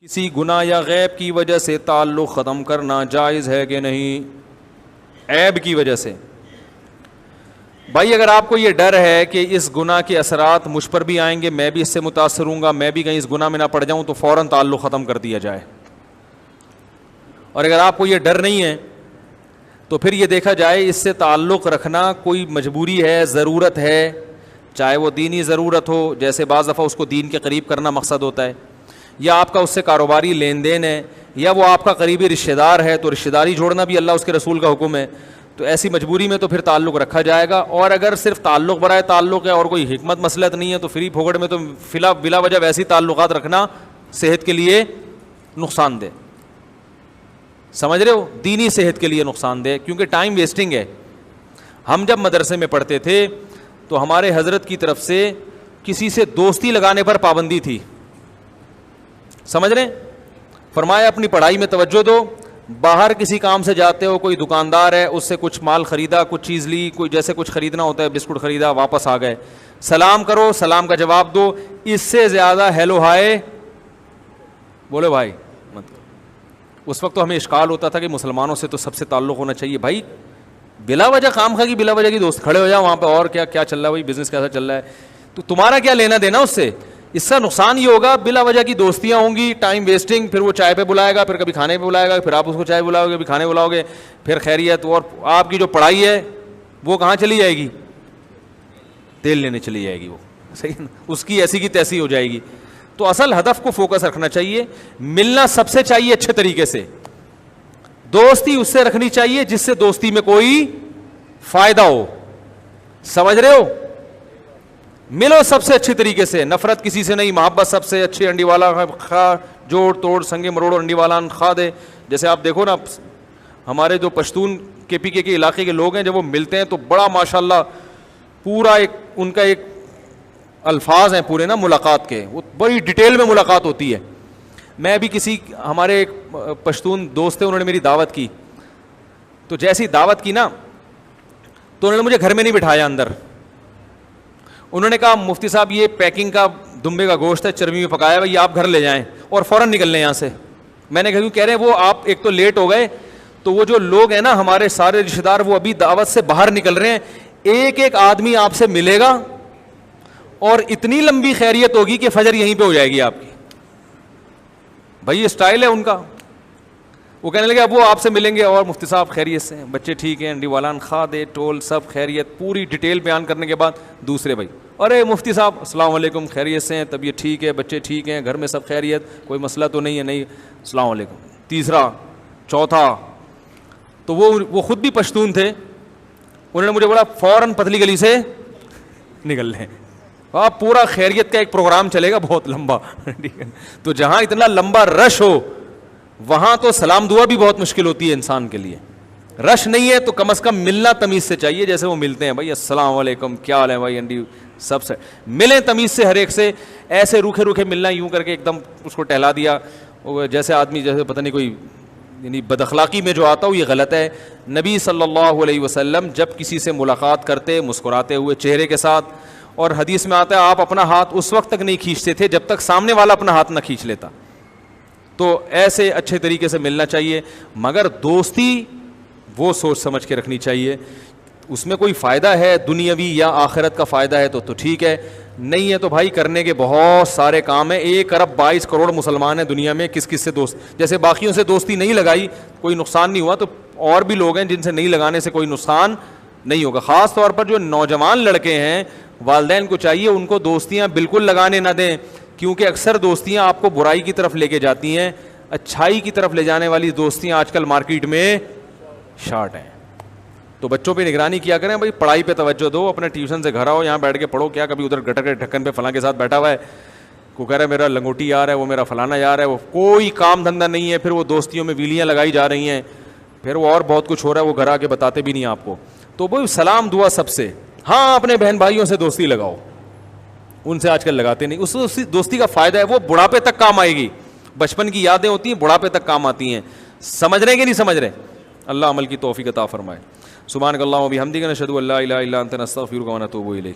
کسی گناہ یا غیب کی وجہ سے تعلق ختم کرنا جائز ہے کہ نہیں؟ عیب کی وجہ سے بھائی اگر آپ کو یہ ڈر ہے کہ اس گناہ کے اثرات مجھ پر بھی آئیں گے، میں بھی اس سے متاثر ہوں گا، میں بھی کہیں اس گناہ میں نہ پڑ جاؤں، تو فوراً تعلق ختم کر دیا جائے۔ اور اگر آپ کو یہ ڈر نہیں ہے تو پھر یہ دیکھا جائے اس سے تعلق رکھنا کوئی مجبوری ہے، ضرورت ہے، چاہے وہ دینی ضرورت ہو، جیسے بعض دفعہ اس کو دین کے قریب کرنا مقصد ہوتا ہے، یا آپ کا اس سے کاروباری لین دین ہے، یا وہ آپ کا قریبی رشتہ دار ہے تو رشتہ داری جوڑنا بھی اللہ اس کے رسول کا حکم ہے، تو ایسی مجبوری میں تو پھر تعلق رکھا جائے گا۔ اور اگر صرف تعلق برائے تعلق ہے اور کوئی حکمت مسلط نہیں ہے تو فری پھوگڑ میں تو بلا وجہ ویسی تعلقات رکھنا صحت کے لیے نقصان دہ، سمجھ رہے ہو، دینی صحت کے لیے نقصان دہ، کیونکہ ٹائم ویسٹنگ ہے۔ ہم جب مدرسے میں پڑھتے تھے تو ہمارے حضرت کی طرف سے کسی سے دوستی لگانے پر پابندی تھی، سمجھ رہے ہیں، فرمایا اپنی پڑھائی میں توجہ دو، باہر کسی کام سے جاتے ہو، کوئی دکاندار ہے اس سے کچھ مال خریدا، کچھ چیز لی، کوئی جیسے کچھ خریدنا ہوتا ہے، بسکٹ خریدا، واپس آ گئے، سلام کرو، سلام کا جواب دو، اس سے زیادہ ہیلو ہائے بولے بھائی مت کرو۔ اس وقت تو ہمیں اشکال ہوتا تھا کہ مسلمانوں سے تو سب سے تعلق ہونا چاہیے، بھائی بلا وجہ خام خواہ کی بلا وجہ کی دوست کھڑے ہو جاؤ وہاں پہ، اور کیا چل رہا ہے بھائی، بزنس کیسا چل رہا ہے، تو تمہارا کیا لینا دینا اس سے؟ اس کا نقصان یہ ہوگا بلا وجہ کی دوستیاں ہوں گی، ٹائم ویسٹنگ، پھر وہ چائے پہ بلائے گا، پھر کبھی کھانے پہ بلائے گا، پھر آپ اس کو چائے بلاؤ گے، کبھی کھانے بلاؤ گے، پھر خیریت، اور آپ کی جو پڑھائی ہے وہ کہاں چلی جائے گی؟ تیل لینے چلی جائے گی، وہ صحیح نا، اس کی ایسی کی تیسی ہو جائے گی۔ تو اصل ہدف کو فوکس رکھنا چاہیے، ملنا سب سے چاہیے اچھے طریقے سے، دوستی اس سے رکھنی چاہیے جس سے دوستی میں کوئی فائدہ ہو، سمجھ رہے ہو، ملو سب سے اچھے طریقے سے، نفرت کسی سے نہیں، محبت سب سے اچھی، انڈی والا خواہ جوڑ توڑ سنگے مروڑ انڈی والا خواہ دے۔ جیسے آپ دیکھو نا ہمارے جو پشتون کے پی کے علاقے کے لوگ ہیں، جب وہ ملتے ہیں تو بڑا ماشاءاللہ پورا ایک ان کا ایک الفاظ ہیں پورے نا ملاقات کے، وہ بڑی ڈیٹیل میں ملاقات ہوتی ہے۔ میں بھی کسی ہمارے ایک پشتون دوست تھے، انہوں نے میری دعوت کی، تو جیسی دعوت کی نا تو انہوں نے مجھے گھر میں نہیں بٹھایا اندر، انہوں نے کہا مفتی صاحب یہ پیکنگ کا دمبے کا گوشت ہے، چربی میں پکایا ہے، یہ آپ گھر لے جائیں اور فوراً نکل لیں یہاں سے۔ میں نے کہا کہہ رہے ہیں وہ آپ ایک تو لیٹ ہو گئے، تو وہ جو لوگ ہیں نا ہمارے سارے رشتہ دار وہ ابھی دعوت سے باہر نکل رہے ہیں، ایک ایک آدمی آپ سے ملے گا اور اتنی لمبی خیریت ہوگی کہ فجر یہیں پہ ہو جائے گی آپ کی۔ بھائی یہ اسٹائل ہے ان کا۔ وہ کہنے لگے اب وہ آپ سے ملیں گے اور مفتی صاحب خیریت سے ہیں، بچے ٹھیک ہیں، انڈی والان خادے ٹول سب خیریت، پوری ڈیٹیل بیان کرنے کے بعد دوسرے بھائی ارے مفتی صاحب السلام علیکم، خیریت سے ہیں، طبیعت ٹھیک ہے، بچے ٹھیک ہیں، گھر میں سب خیریت، کوئی مسئلہ تو نہیں ہے؟ نہیں، السلام علیکم، تیسرا چوتھا، تو وہ خود بھی پشتون تھے، انہوں نے مجھے بولا فوراً پتلی گلی سے نکل لیں، آپ پورا خیریت کا ایک پروگرام چلے گا بہت لمبا۔ تو جہاں اتنا لمبا رش ہو وہاں تو سلام دعا بھی بہت مشکل ہوتی ہے انسان کے لیے۔ رش نہیں ہے تو کم از کم ملنا تمیز سے چاہیے، جیسے وہ ملتے ہیں بھائی السلام علیکم کیا حال ہے بھائی، انڈی سب سے ملیں تمیز سے ہر ایک سے، ایسے روکھے روکھے ملنا یوں کر کے ایک دم اس کو ٹہلا دیا، جیسے آدمی جیسے پتہ نہیں کوئی یعنی بد اخلاقی میں جو آتا ہو، یہ غلط ہے۔ نبی صلی اللہ علیہ وسلم جب کسی سے ملاقات کرتے مسکراتے ہوئے چہرے کے ساتھ، اور حدیث میں آتا ہے آپ اپنا ہاتھ اس وقت تک نہیں کھینچتے تھے جب تک سامنے والا اپنا ہاتھ نہ کھینچ لیتا۔ تو ایسے اچھے طریقے سے ملنا چاہیے، مگر دوستی وہ سوچ سمجھ کے رکھنی چاہیے، اس میں کوئی فائدہ ہے دنیاوی یا آخرت کا فائدہ ہے تو ٹھیک ہے، نہیں ہے تو بھائی کرنے کے بہت سارے کام ہیں۔ 1 ارب 22 کروڑ مسلمان ہیں دنیا میں، کس سے دوست، جیسے باقیوں سے دوستی نہیں لگائی کوئی نقصان نہیں ہوا، تو اور بھی لوگ ہیں جن سے نہیں لگانے سے کوئی نقصان نہیں ہوگا۔ خاص طور پر جو نوجوان لڑکے ہیں، والدین کو چاہیے ان کو دوستیاں بالکل لگانے نہ دیں، کیونکہ اکثر دوستیاں آپ کو برائی کی طرف لے کے جاتی ہیں، اچھائی کی طرف لے جانے والی دوستیاں آج کل مارکیٹ میں شارٹ ہیں۔ تو بچوں پہ نگرانی کیا کریں بھائی، پڑھائی پہ توجہ دو، اپنے ٹیوشن سے گھر آؤ، یہاں بیٹھ کے پڑھو، کیا کبھی ادھر گٹر کے ڈھکن پہ فلاں کے ساتھ بیٹھا ہوا ہے، کو کہہ رہا ہے میرا لنگوٹی یار ہے، وہ میرا فلانا یار ہے، وہ کوئی کام دھندہ نہیں ہے، پھر وہ دوستیوں میں ویلیاں لگائی جا رہی ہیں، پھر وہ اور بہت کچھ ہو رہا ہے، وہ گھر آ کے بتاتے بھی نہیں آپ کو۔ تو بھائی سلام دعا سب سے، ہاں اپنے بہن بھائیوں سے دوستی لگاؤ، ان سے آج کل لگاتے نہیں، اس دوستی کا فائدہ ہے وہ بڑھاپے تک کام آئے گی، بچپن کی یادیں ہوتی ہیں بڑھاپے تک کام آتی ہیں، سمجھ رہے کہ نہیں سمجھ رہے؟ اللہ عمل کی توفیق عطا فرمائے۔ سبحانک اللہم و بحمدک، نشہد ان لا الہ الا انت، نستغفرک و نتوب الیک۔